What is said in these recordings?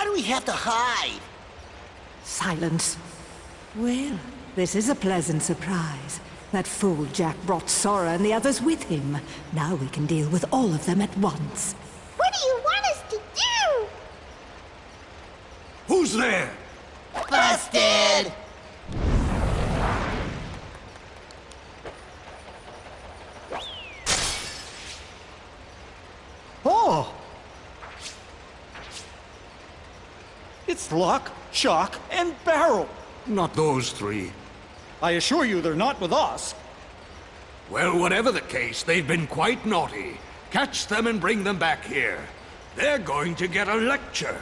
Why do we have to hide? Silence. Well, this is a pleasant surprise. That fool Jack brought Sora and the others with him. Now we can deal with all of them at once. What do you want us to do? Who's there? Busted! Oh! It's Lock, Shock, and Barrel. Not those three. I assure you they're not with us. Well, whatever the case, they've been quite naughty. Catch them and bring them back here. They're going to get a lecture.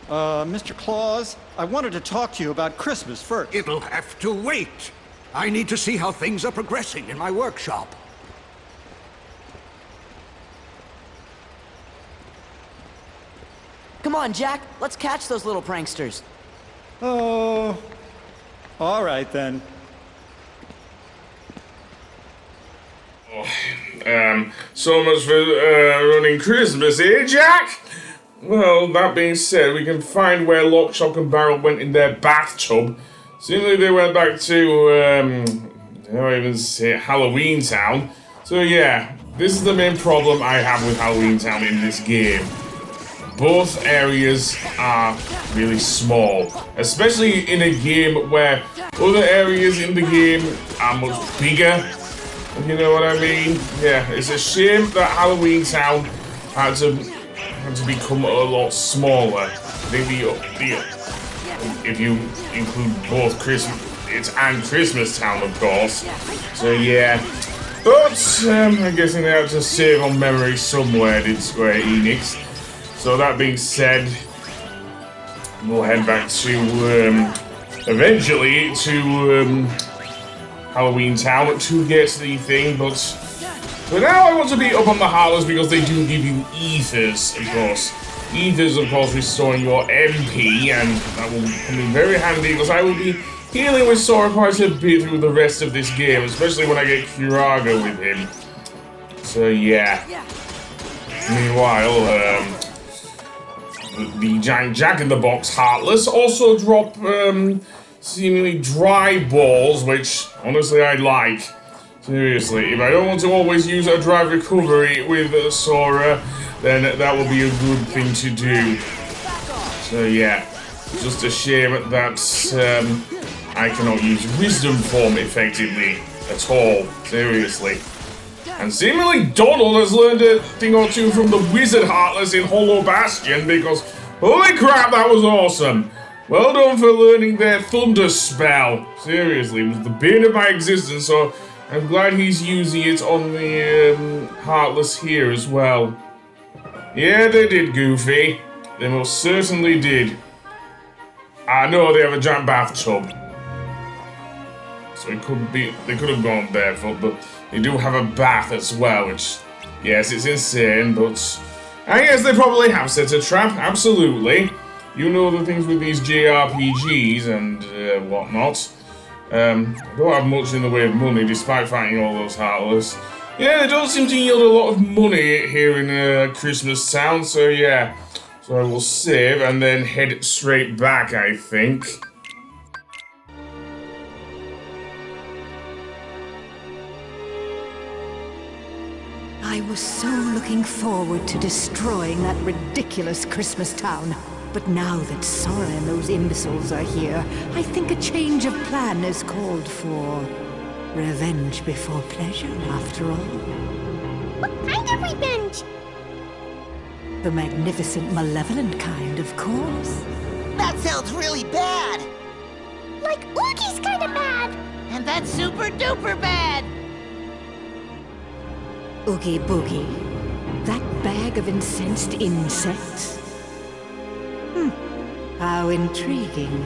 Mr. Claus, I wanted to talk to you about Christmas first. It'll have to wait. I need to see how things are progressing in my workshop. Come on, Jack. Let's catch those little pranksters. Oh, all right then. So much for running Christmas, eh, Jack? Well, that being said, we can find where Lock, Shock, and Barrel went in their bathtub. Seemingly they went back to, I don't even say it, Halloween Town. So yeah, this is the main problem I have with Halloween Town in this game. Both areas are really small, especially in a game where other areas in the game are much bigger. You know what I mean? Yeah, it's a shame that Halloween Town had to become a lot smaller. I think if you include both Christmas Town, of course. So yeah, but I'm guessing they had to save on memory somewhere, did Square Enix. So that being said, we'll head back to, eventually to, Halloween Town to get the thing, but for now I want to be up on the Heartless because they do give you ethers, of course. Ethers, of course, restoring your MP, and that will come in very handy because I will be healing with Sora quite a bit through the rest of this game, especially when I get Kuraga with him. So yeah. Meanwhile, the giant Jack-in-the-Box Heartless also drop seemingly dry balls, which honestly I like. Seriously, if I don't want to always use a dry recovery with Sora, then that will be a good thing to do. So yeah, just a shame that I cannot use Wisdom Form effectively at all. Seriously. And seemingly Donald has learned a thing or two from the Wizard Heartless in Hollow Bastion because, holy crap, that was awesome! Well done for learning their Thunder spell. Seriously, it was the bane of my existence, so I'm glad he's using it on the Heartless here as well. Yeah, they did, Goofy. They most certainly did. I know they have a giant bathtub. So they could have gone barefoot, but they do have a bath as well, which, yes, it's insane, but I guess they probably have set a trap, absolutely. You know the things with these JRPGs and whatnot. Don't have much in the way of money, despite fighting all those Heartless. Yeah, they don't seem to yield a lot of money here in Christmas Town, so yeah. So I will save and then head straight back, I think. I was so looking forward to destroying that ridiculous Christmas town. But now that Sora and those imbeciles are here, I think a change of plan is called for. Revenge before pleasure, after all. What kind of revenge? The magnificent, malevolent kind, of course. That sounds really bad! Like Oogie's kind of bad. And that's super duper bad! Oogie Boogie. That bag of incensed insects? How intriguing.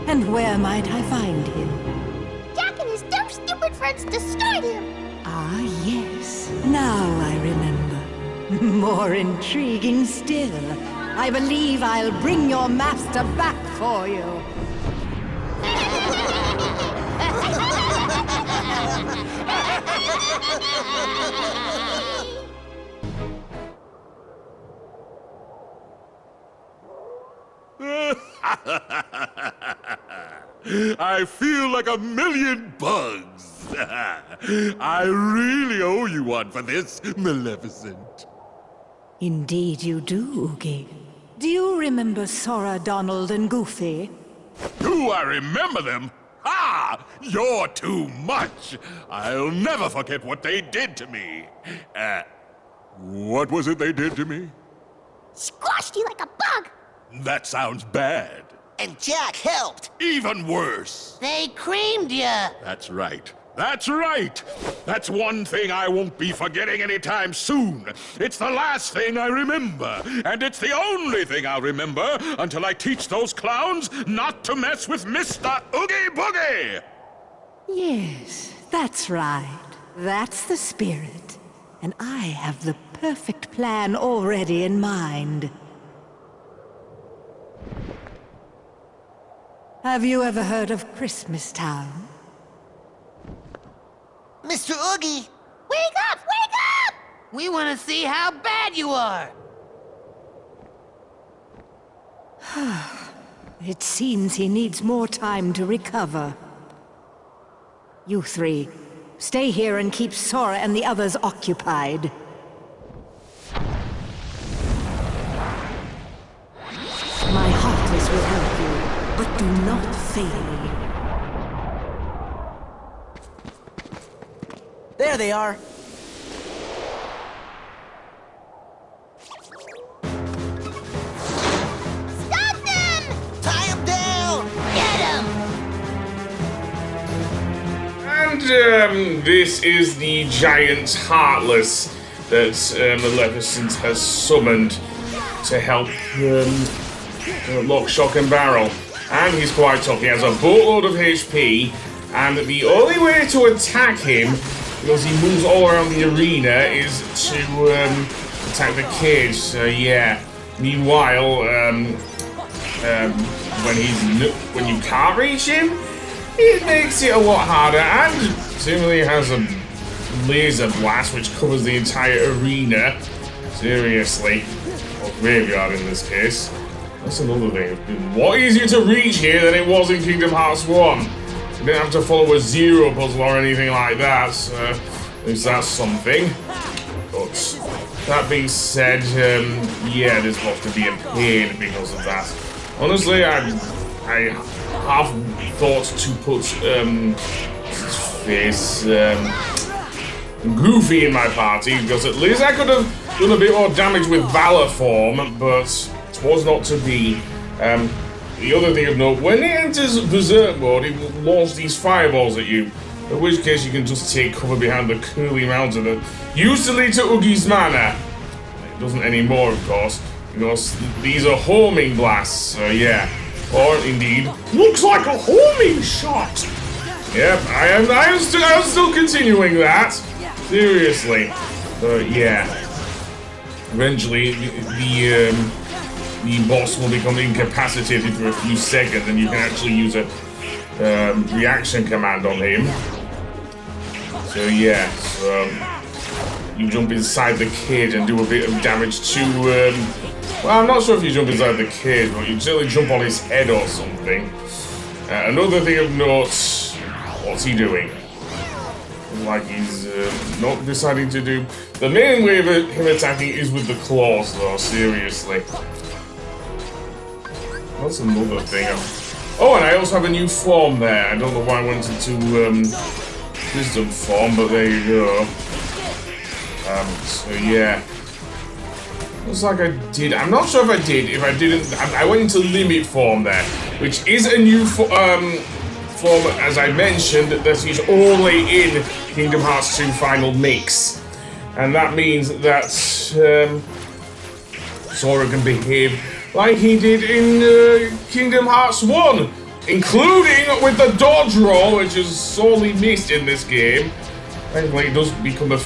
And where might I find him? Jack and his dumb, stupid friends destroyed him. Ah, yes. Now I remember. More intriguing still. I believe I'll bring your master back for you. I feel like a million bugs. I really owe you one for this, Maleficent. Indeed you do, Oogie. Do you remember Sora, Donald, and Goofy? Do I remember them? Ha! You're too much. I'll never forget what they did to me. What was it they did to me? Squashed you like a bug. That sounds bad. And Jack helped. Even worse. They creamed ya. That's right. That's right! That's one thing I won't be forgetting anytime soon. It's the last thing I remember, and it's the only thing I'll remember until I teach those clowns not to mess with Mr. Oogie Boogie! Yes, that's right. That's the spirit. And I have the perfect plan already in mind. Have you ever heard of Christmas Town? Mr. Oogie! Wake up! Wake up! We want to see how bad you are. It seems he needs more time to recover. You three, stay here and keep Sora and the others occupied. My Heartless will help you, but do not fail me. There they are. Stop them! Tie him down! Get him! And this is the giant Heartless that Maleficent has summoned to help Lock, Shock and Barrel. And he's quite tough. He has a boatload of HP, and the only way to attack him, because he moves all around the arena, is to attack the cage. So yeah. Meanwhile, when you can't reach him, it makes it a lot harder. And seemingly has a laser blast which covers the entire arena. Seriously, or graveyard in this case. That's another thing. It's been a lot easier to reach here than it was in Kingdom Hearts 1. You didn't have to follow a zero puzzle or anything like that, so at least that's something. But that being said, yeah, this has to be a pain because of that. Honestly, I half thought to put Goofy in my party, because at least I could have done a bit more damage with Valor form, but it was not to be. The other thing of note, when it enters Berserk mode, it will launch these fireballs at you, in which case you can just take cover behind the curly mountain that used to lead to Oogie's Manor. It doesn't anymore, of course, because these are homing blasts, so yeah. Or indeed, looks like a homing shot! Yep, I am still continuing that. Seriously. But yeah. Eventually, the boss will become incapacitated for a few seconds, and you can actually use a reaction command on him. So yeah, you jump inside the cage and do a bit of damage to, well, I'm not sure if you jump inside the cage, but you certainly jump on his head or something. Another thing of note, what's he doing? Like he's not deciding to do... The main way of him attacking is with the claws, though, seriously. That's another thing. Oh, and I also have a new form there. I don't know why I went into Wisdom form, but there you go. So yeah. Looks like I did. I'm not sure if I did. If I didn't, I went into Limit form there, which is a new form, as I mentioned, that is only in Kingdom Hearts 2 Final Mix. And that means that Sora can behave like he did in Kingdom Hearts 1, including with the dodge roll, which is sorely missed in this game. Thankfully, it does become an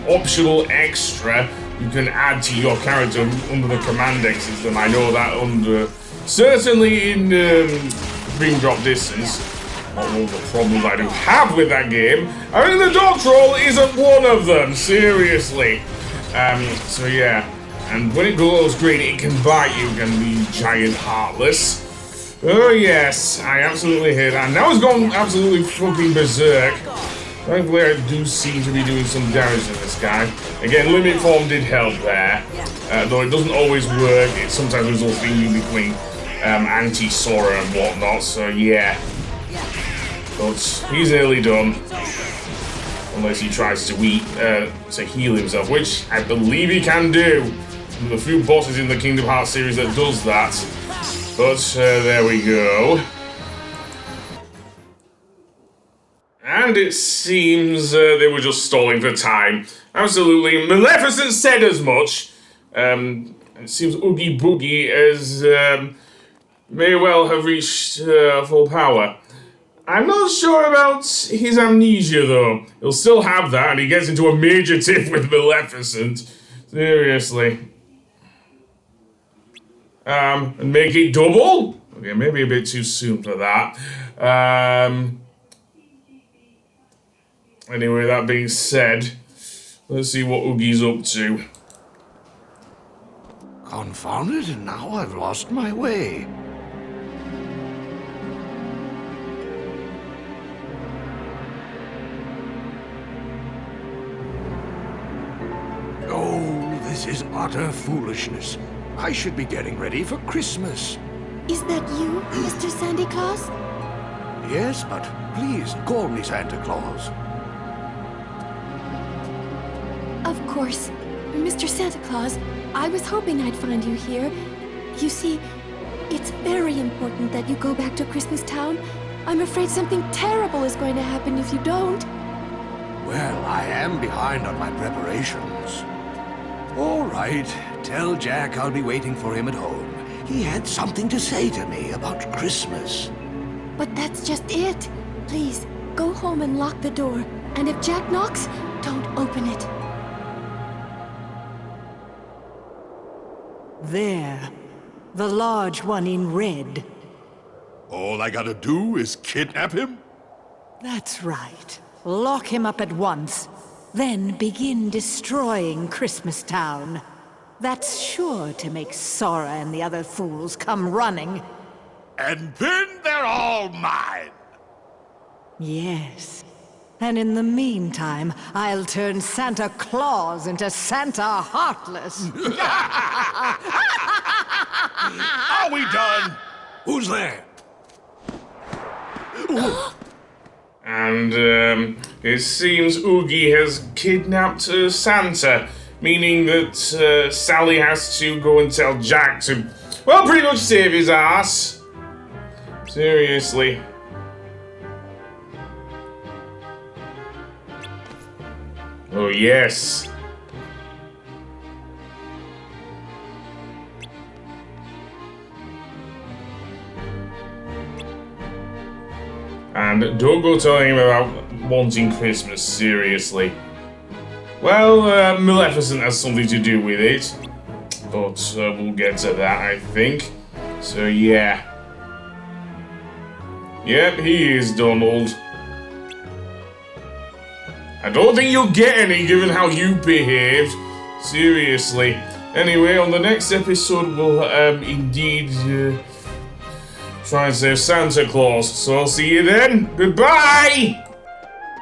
optional extra you can add to your character under the command X system. I know that under certainly in Dream Drop Distance. Not all the problems I do have with that game. I think the dodge roll isn't one of them. Seriously. So yeah. And when it glows green, it can bite you, can be giant Heartless. Oh yes, I absolutely hate that. Now it's gone absolutely fucking berserk. Thankfully, I do seem to be doing some damage to this guy. Again, limit form did help there, though it doesn't always work. It sometimes results in you becoming anti-Sora and whatnot, so yeah. But he's nearly done. Unless he tries to heal himself, which I believe he can do. One of the few bosses in the Kingdom Hearts series that does that. But there we go. And it seems they were just stalling for time. Absolutely. Maleficent said as much. It seems Oogie Boogie may well have reached full power. I'm not sure about his amnesia, though. He'll still have that, and he gets into a major tiff with Maleficent. Seriously. And make it double? Okay, maybe a bit too soon for that. Anyway, that being said, let's see what Oogie's up to. Confound it, now I've lost my way. Oh, this is utter foolishness. I should be getting ready for Christmas. Is that you, Mr. Santa Claus? Yes, but please call me Santa Claus. Of course. Mr. Santa Claus, I was hoping I'd find you here. You see, it's very important that you go back to Christmas Town. I'm afraid something terrible is going to happen if you don't. Well, I am behind on my preparations. All right, tell Jack I'll be waiting for him at home. He had something to say to me about Christmas. But that's just it. Please, go home and lock the door. And if Jack knocks, don't open it. There. The large one in red. All I gotta do is kidnap him? That's right. Lock him up at once. Then begin destroying Christmas Town. That's sure to make Sora and the other fools come running. And then they're all mine! Yes. And in the meantime, I'll turn Santa Claus into Santa Heartless. Are we done? Who's there? And it seems Oogie has kidnapped Santa, meaning that Sally has to go and tell Jack to, well, pretty much save his ass. Seriously. Oh, yes. And don't go telling him about wanting Christmas, seriously. Well, Maleficent has something to do with it. But we'll get to that, I think. So, yeah. Yep, he is Donald. I don't think you'll get any given how you behaved. Seriously. Anyway, on the next episode, we'll indeed try and save Santa Claus. So I'll see you then. Goodbye!